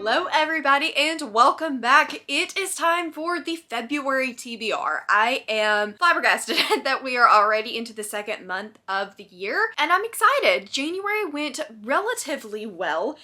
Hello everybody and welcome back. It is time for the February TBR. I am flabbergasted that we are already into the second month of the year and I'm excited. January went relatively well,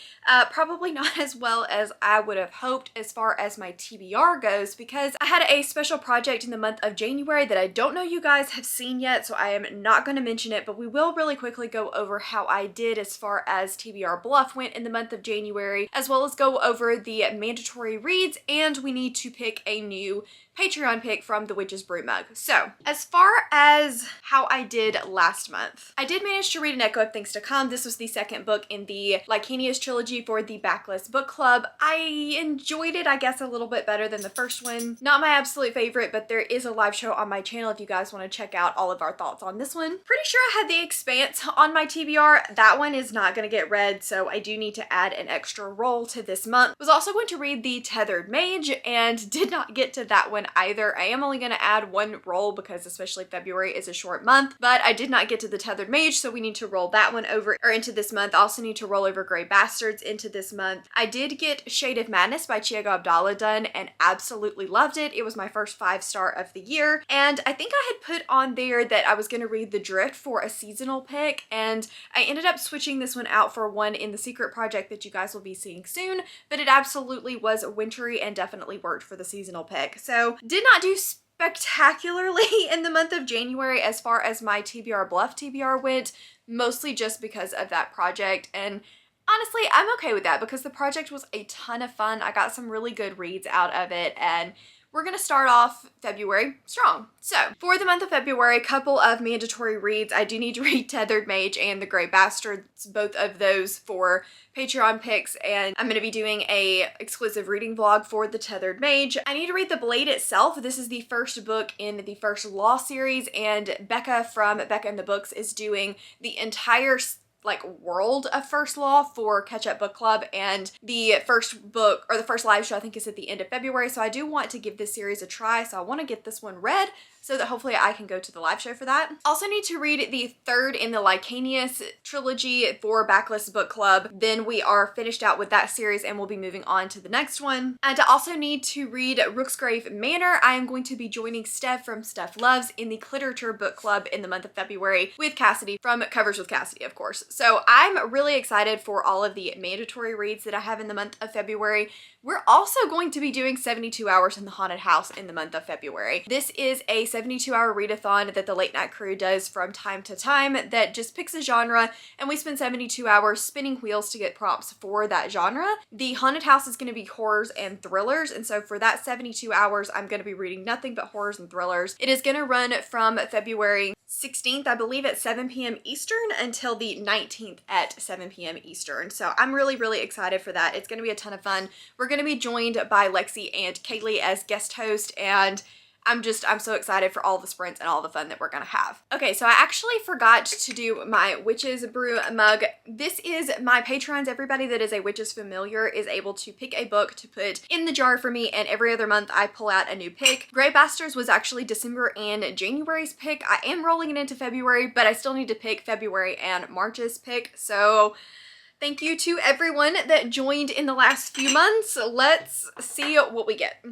probably not as well as I would have hoped as far as my TBR goes because I had a special project in the month of January that I don't know you guys have seen yet, so I am not going to mention it, but we will really quickly go over how I did as far as TBR Bluff went in the month of January, as well as go over the mandatory reads, and we need to pick a new Patreon pick from the Witch's Brew mug. So, as far as how I did last month, I did manage to read An Echo of Things to Come. This was the second book in the Lycanius trilogy for the Backlist Bookclub. I enjoyed it, I guess, a little bit better than the first one. Not my absolute favorite, but there is a live show on my channel if you guys want to check out all of our thoughts on this one. Pretty sure I had The Expanse on my TBR. That one is not going to get read, so I do need to add an extra roll to this month. Was also going to read The Tethered Mage and did not get to that one either. I am only going to add one roll because especially February is a short month, but I did not get to The Tethered Mage, so we need to roll that one over or into this month. Also need to roll over Grey Bastards into this month. I did get Shade of Madness by Chiago Abdallah done and absolutely loved it. It was my first 5-star of the year, and I think I had put on there that I was going to read The Drift for a seasonal pick, and I ended up switching this one out for one in the secret project that you guys will be seeing soon, but it absolutely was wintry and definitely worked for the seasonal pick. So did not do spectacularly in the month of January as far as my TBR Bluff TBR went, mostly just because of that project, and honestly, I'm okay with that because the project was a ton of fun. I got some really good reads out of it, and we're gonna start off February strong. So, for the month of February, a couple of mandatory reads. I do need to read Tethered Mage and The Grey Bastards, both of those for Patreon picks, and I'm gonna be doing a exclusive reading vlog for The Tethered Mage. I need to read The Blade itself. This is the first book in the first Law series, and Becca from Becca and the Books is doing the entire world of First Law for Catchup Bookclub, and the first book or the first live show I think is at the end of February, so I do want to give this series a try, so I want to get this one read so that hopefully I can go to the live show for that. Also need to read the third in the Lycanius trilogy for Backlist Bookclub. Then we are finished out with that series and we'll be moving on to the next one. And I also need to read Rooksgrave Manor. I am going to be joining Steph from Steph Loves in the Cliterature Bookclub in the month of February with Cassidy from Covers with Cassidy, of course. So I'm really excited for all of the mandatory reads that I have in the month of February. We're also going to be doing 72 Hours in the Haunted House in the month of February. This is a 72-hour readathon that the Late Night Crew does from time to time that just picks a genre, and we spend 72 hours spinning wheels to get prompts for that genre. The Haunted House is going to be horrors and thrillers, and so for that 72 hours, I'm going to be reading nothing but horrors and thrillers. It is going to run from February 16th, I believe, at 7 p.m. Eastern until the 19th at 7 p.m. Eastern. So I'm really, really excited for that. It's going to be a ton of fun. We're going to be joined by Lexi and Kaylee as guest host, and I'm so excited for all the sprints and all the fun that we're gonna have. Okay, so I actually forgot to do my Witch's Brew mug. This is my patrons. Everybody that is a Witch's familiar is able to pick a book to put in the jar for me, and every other month I pull out a new pick. Grey Bastards was actually December and January's pick. I am rolling it into February, but I still need to pick February and March's pick, so thank you to everyone that joined in the last few months. Let's see what we get.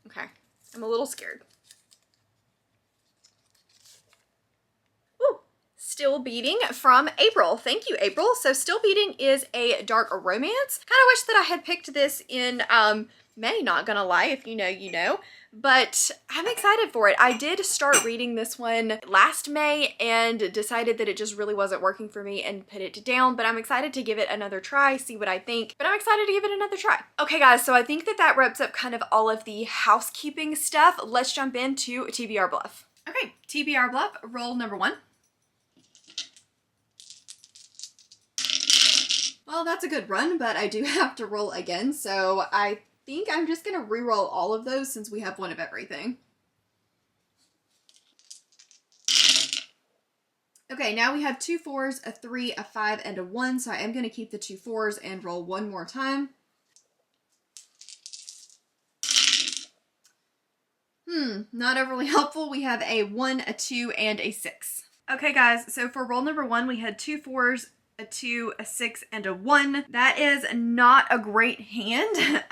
Okay, I'm a little scared. Ooh, Still Beading from April. Thank you, April. So Still Beading is a dark romance. Kind of wish that I had picked this in May, not gonna lie. If you know, you know. But I'm excited for it. I did start reading this one last May and decided that it just really wasn't working for me and put it down, but I'm excited to give it another try, see what I think, but I'm excited to give it another try. Okay guys, so I think that wraps up kind of all of the housekeeping stuff. Let's jump into TBR Bluff. Okay, TBR Bluff, roll number 1. Well, that's a good run, but I do have to roll again, so I think I'm just gonna re-roll all of those since we have one of everything. Okay, now we have 2 4s, a 3, a 5, and a 1, so I am gonna keep the 2 4s and roll one more time. Not overly helpful. We have a 1, a 2, and a 6. Okay guys, so for roll number 1, we had 2 4s, a 2, a 6, and a 1. That is not a great hand.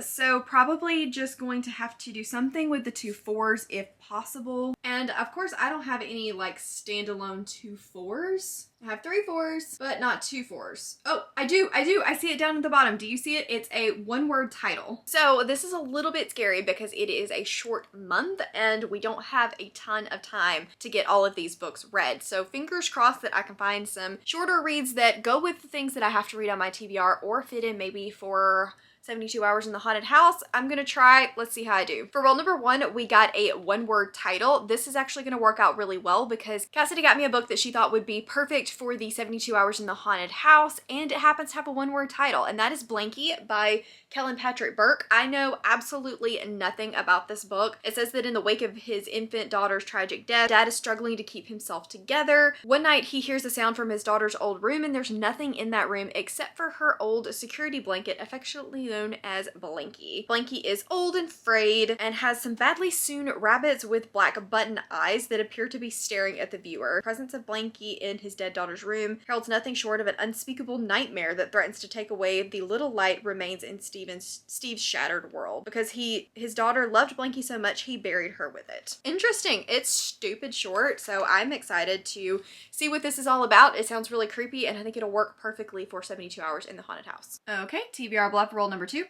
So probably just going to have to do something with the 2 4s if possible. And of course, I don't have any like standalone 2 4s. I have 3 4s, but not 2 4s. Oh, I do. I see it down at the bottom. Do you see it? It's a one-word title. So this is a little bit scary because it is a short month and we don't have a ton of time to get all of these books read. So fingers crossed that I can find some shorter reads that go with the things that I have to read on my TBR or fit in maybe for 72 hours in the haunted house. I'm gonna try. Let's see how I do. For roll number 1, we got a one-word title. This is actually gonna work out really well because Cassidy got me a book that she thought would be perfect for the 72 hours in the haunted house, and it happens to have a one-word title, and that is Blankie by Kellen Patrick Burke. I know absolutely nothing about this book. It says that in the wake of his infant daughter's tragic death, Dad is struggling to keep himself together. One night he hears a sound from his daughter's old room, and there's nothing in that room except for her old security blanket, affectionately known as Blankie. Blankie is old and frayed and has some badly sewn rabbits with black button eyes that appear to be staring at the viewer. The presence of Blankie in his dead daughter's room heralds nothing short of an unspeakable nightmare that threatens to take away the little light remains in Steve's shattered world. Because his daughter loved Blankie so much, he buried her with it. Interesting. It's stupid short, so I'm excited to see what this is all about. It sounds really creepy, and I think it'll work perfectly for 72 hours in the haunted house. Okay, TBR Bluff, roll number 2.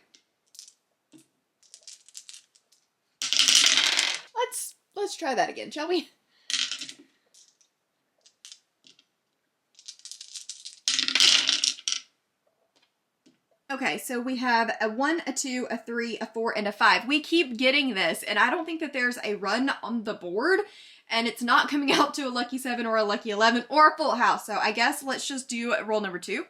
Let's try that again, shall we? Okay, so we have a 1, a 2, a 3, a 4, and a 5. We keep getting this, and I don't think that there's a run on the board, and it's not coming out to a lucky 7 or a lucky 11 or a full house. So I guess let's just do roll number 2.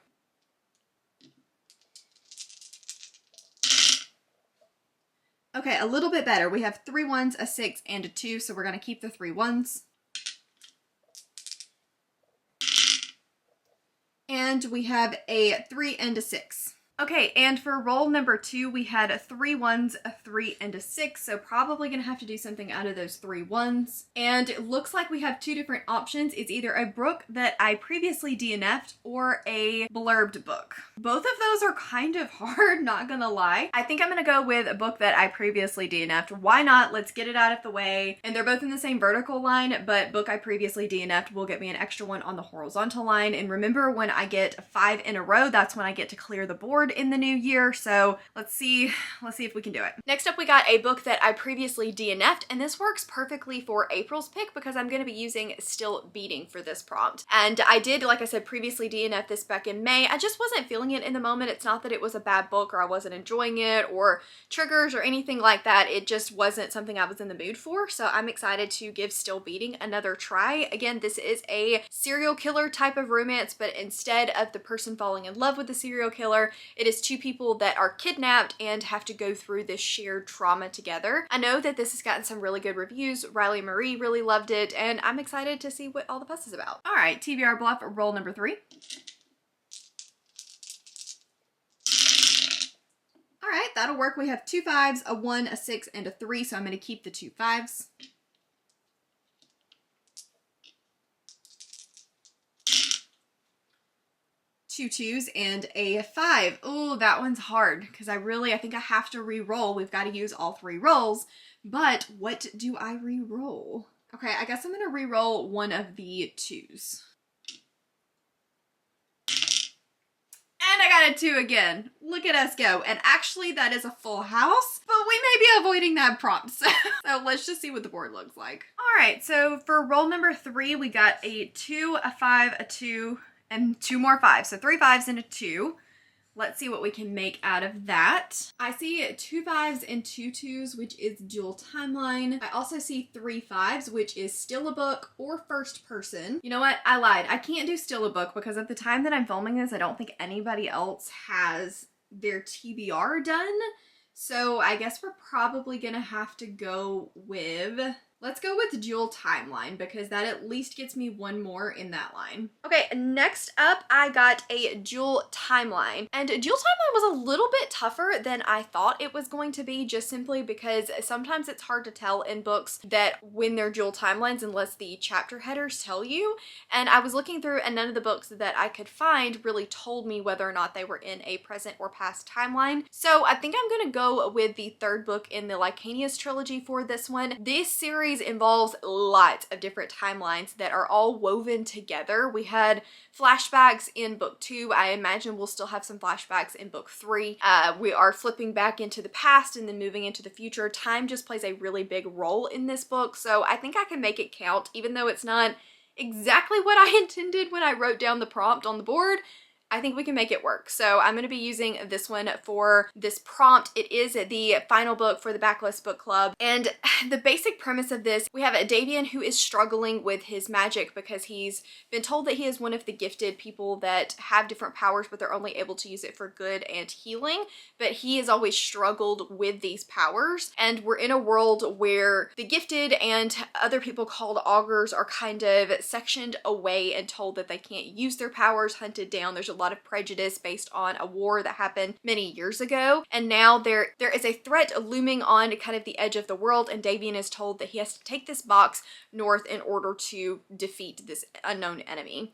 Okay, a little bit better. We have 3 1s, a 6, and a 2, so we're going to keep the 3 1s. And we have a 3 and a 6. Okay, and for roll number 2, we had 3 1s, a 3, and a 6, so probably gonna have to do something out of those 3 1s. And it looks like we have 2 different options. It's either a book that I previously DNF'd or a blurbed book. Both of those are kind of hard, not gonna lie. I think I'm gonna go with a book that I previously DNF'd. Why not? Let's get it out of the way. And they're both in the same vertical line, but book I previously DNF'd will get me an extra one on the horizontal line. And remember, when I get 5 in a row, that's when I get to clear the board in the new year. So let's see if we can do it. Next up, we got a book that I previously DNF'd, and this works perfectly for April's pick because I'm going to be using Still Beading for this prompt. And I did, like I said, previously DNF this back in May. I just wasn't feeling it in the moment. It's not that it was a bad book or I wasn't enjoying it or triggers or anything like that. It just wasn't something I was in the mood for. So I'm excited to give Still Beading another try. Again, this is a serial killer type of romance, but instead of the person falling in love with the serial killer, it is 2 people that are kidnapped and have to go through this shared trauma together. I know that this has gotten some really good reviews. Riley Marie really loved it, and I'm excited to see what all the fuss is about. All right, TBR Bluff, roll number 3. All right, that'll work. We have 2 5s, a 1, a 6, and a 3, so I'm going to keep the 2 5s. 2 2s and a 5. Oh, that one's hard because I think I have to re-roll. We've got to use all 3 rolls, but what do I re-roll? Okay, I guess I'm going to re-roll one of the 2s. And I got a 2 again. Look at us go. And actually that is a full house, but we may be avoiding that prompt. So let's just see what the board looks like. All right, so for roll number 3, we got a 2, a 5, a 2, and 2 more 5s. So 3 5s and a 2. Let's see what we can make out of that. I see 2 5s and 2 2s, which is dual timeline. I also see 3 5s, which is still a book or first person. You know what? I lied. I can't do still a book because at the time that I'm filming this, I don't think anybody else has their TBR done. So I guess we're probably gonna have to go with Let's go with dual timeline because that at least gets me one more in that line. Okay, next up I got a dual timeline. And dual timeline was a little bit tougher than I thought it was going to be, just simply because sometimes it's hard to tell in books that when they're dual timelines unless the chapter headers tell you. And I was looking through and none of the books that I could find really told me whether or not they were in a present or past timeline. So I think I'm gonna go with the third book in the Lycanius trilogy for this one. This series involves lots of different timelines that are all woven together. We had flashbacks in book 2. I imagine we'll still have some flashbacks in book 3. We are flipping back into the past and then moving into the future. Time just plays a really big role in this book, so I think I can make it count, even though it's not exactly what I intended when I wrote down the prompt on the board. I think we can make it work. So I'm going to be using this one for this prompt. It is the final book for the Backlist Bookclub. And the basic premise of this, we have a Davian who is struggling with his magic because he's been told that he is one of the gifted people that have different powers, but they're only able to use it for good and healing. But he has always struggled with these powers. And we're in a world where the gifted and other people called augurs are kind of sectioned away and told that they can't use their powers, hunted down. There's a lot of prejudice based on a war that happened many years ago, and now there is a threat looming on kind of the edge of the world, and Davian is told that he has to take this box north in order to defeat this unknown enemy.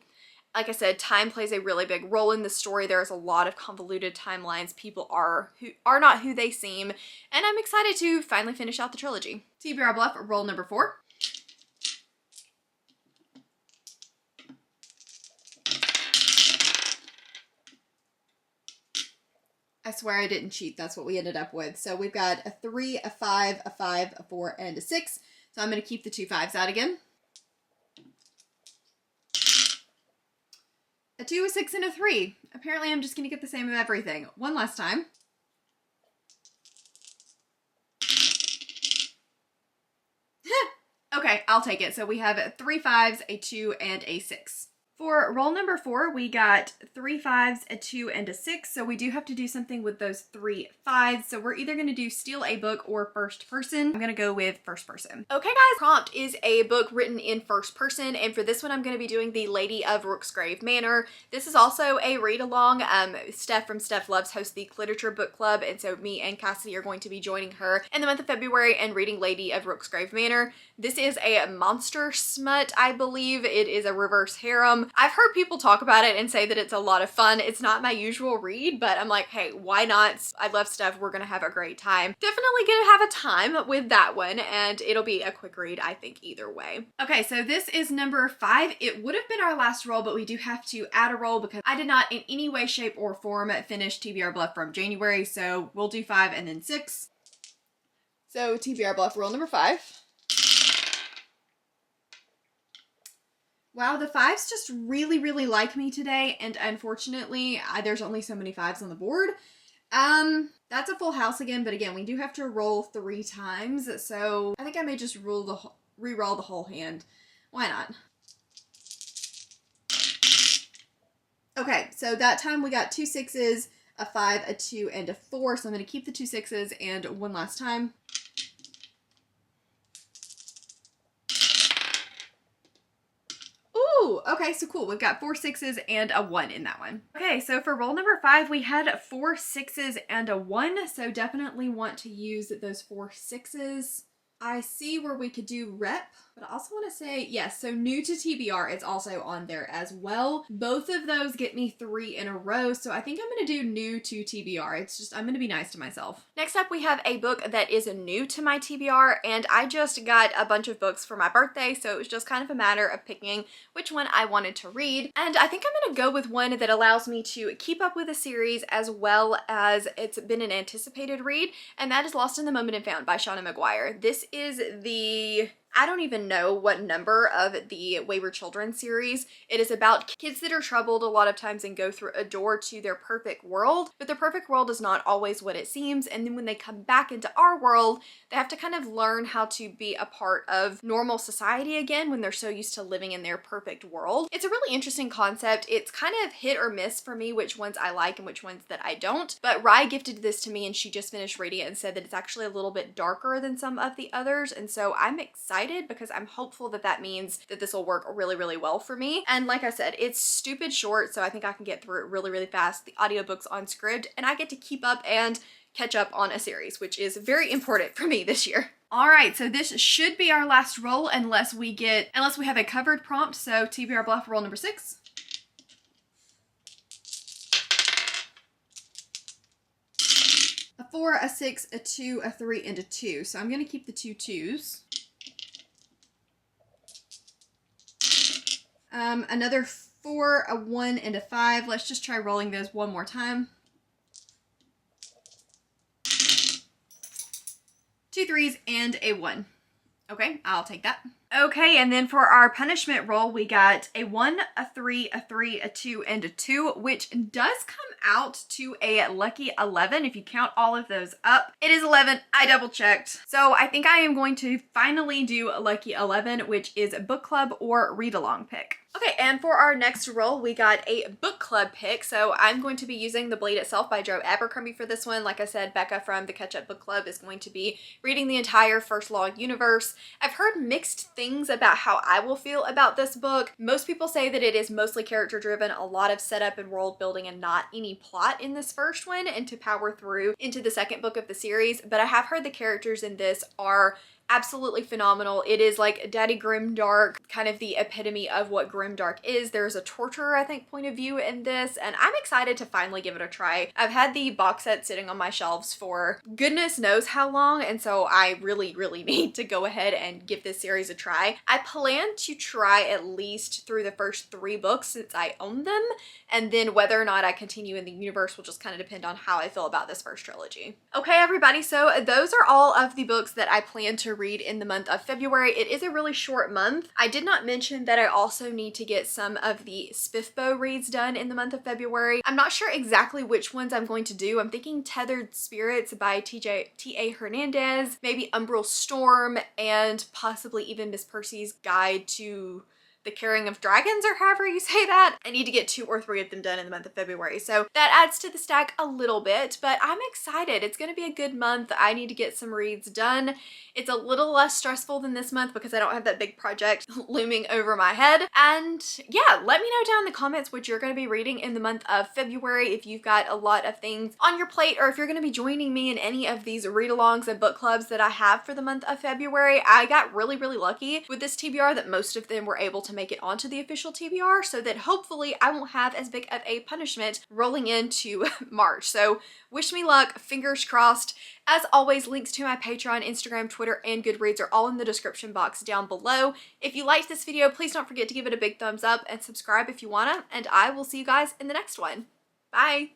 Like I said, time plays a really big role in the story. There's a lot of convoluted timelines. People are not who they seem, and I'm excited to finally finish out the trilogy. TBR Bluff, roll number 4. I swear I didn't cheat. That's what we ended up with. So we've got a 3, a 5, a 5, a 4, and a 6. So I'm going to keep the 2 5s out again. A 2, a 6, and a 3. Apparently I'm just going to get the same of everything. One last time. Okay, I'll take it. So we have 3 5s, a 2, and a 6. For roll number 4, we got 3 5s, a 2, and a 6, so we do have to do something with those 3 5s, so we're either going to do steal a book or first person. I'm going to go with first person. Okay guys, prompt is a book written in first person, and for this one I'm going to be doing The Lady of Rooksgrave Manor. This is also a read-along. Steph from Steph Loves hosts the Cliterature Bookclub, and so me and Cassidy are going to be joining her in the month of February and reading Lady of Rooksgrave Manor. This is a monster smut, I believe. It is a reverse harem. I've heard people talk about it and say that it's a lot of fun. It's not my usual read, but I'm like, hey, why not? I love Steph. We're gonna have a great time. Definitely gonna have a time with that one, and it'll be a quick read, I think, either way. Okay, so this is number 5. It would have been our last roll, but we do have to add a roll because I did not in any way, shape, or form finish TBR Bluff from January, so we'll do 5 and then 6. So TBR Bluff roll number 5. Wow, the 5s just really, really like me today, and unfortunately, there's only so many 5s on the board. That's a full house again, but again, we do have to roll 3 times, so I think I may just re-roll the whole hand. Why not? Okay, so that time we got 2 6s, a 5, a 2, and a 4, so I'm going to keep the 2 6s and one last time. Okay, so cool. We've got 4 6s and a 1 in that one. Okay, so for roll number 5, we had 4 6s and a 1, so definitely want to use those 4 6s. I see where we could do rep, but I also want to say, yes, so new to TBR, it's also on there as well. Both of those get me 3 in a row, so I think I'm going to do new to TBR. It's just, I'm going to be nice to myself. Next up, we have a book that is new to my TBR, and I just got a bunch of books for my birthday, so it was just kind of a matter of picking which one I wanted to read. And I think I'm going to go with one that allows me to keep up with a series as well as it's been an anticipated read, and that is Lost in the Moment and Found by Shauna McGuire. This is the... I don't even know what number of the Wayward Children series. It is about kids that are troubled a lot of times and go through a door to their perfect world, but their perfect world is not always what it seems, and then when they come back into our world, they have to kind of learn how to be a part of normal society again when they're so used to living in their perfect world. It's a really interesting concept. It's kind of hit or miss for me which ones I like and which ones that I don't, but Rye gifted this to me and she just finished reading it and said that it's actually a little bit darker than some of the others, and so I'm excited excited because I'm hopeful that that means that this will work really, really well for me. And like I said, it's stupid short, so I think I can get through it really, really fast. The audiobook's on script, and I get to keep up and catch up on a series, which is very important for me this year. All right, so this should be our last roll unless we have a covered prompt. So TBR Bluff roll number 6. A 4, a 6, a 2, a 3, and a 2. So I'm gonna keep the 2 2s. Another 4, a 1, and a 5. Let's just try rolling those one more time. 2 3s and a 1. Okay, I'll take that. Okay, and then for our punishment roll, we got a 1, a 3, a 3, a 2, and a 2, which does come out to a lucky 11 if you count all of those up. It is 11. I double checked. So I think I am going to finally do a lucky 11, which is a book club or read along pick. Okay, and for our next roll, we got a book club pick. So I'm going to be using The Blade Itself by Joe Abercrombie for this one. Like I said, Becca from the Catchup Bookclub is going to be reading the entire First Law universe. I've heard mixed things about how I will feel about this book. Most people say that it is mostly character driven, a lot of setup and world building, and not any plot in this first one, and to power through into the second book of the series. But I have heard the characters in this are absolutely phenomenal. It is like Daddy Grimdark, kind of the epitome of what Grimdark is. There's a torturer, I think, point of view in this, and I'm excited to finally give it a try. I've had the box set sitting on my shelves for goodness knows how long, and so I really, really need to go ahead and give this series a try. I plan to try at least through the first 3 books since I own them, and then whether or not I continue in the universe will just kind of depend on how I feel about this first trilogy. Okay, everybody, so those are all of the books that I plan to read in the month of February. It is a really short month. I did not mention that I also need to get some of the Spiffbo reads done in the month of February. I'm not sure exactly which ones I'm going to do. I'm thinking Tethered Spirits by T.A. Hernandez, maybe Umbral Storm, and possibly even Miss Percy's Guide to the Carrying of Dragons, or however you say that. I need to get 2 or 3 of them done in the month of February. So that adds to the stack a little bit, but I'm excited. It's gonna be a good month. I need to get some reads done. It's a little less stressful than this month because I don't have that big project looming over my head. And yeah, let me know down in the comments what you're gonna be reading in the month of February, if you've got a lot of things on your plate, or if you're gonna be joining me in any of these read-alongs and book clubs that I have for the month of February. I got really, really lucky with this TBR that most of them were able to make it onto the official TBR, so that hopefully I won't have as big of a punishment rolling into March. So wish me luck, fingers crossed. As always, links to my Patreon, Instagram, Twitter, and Goodreads are all in the description box down below. If you liked this video, please don't forget to give it a big thumbs up and subscribe if you wanna, and I will see you guys in the next one. Bye!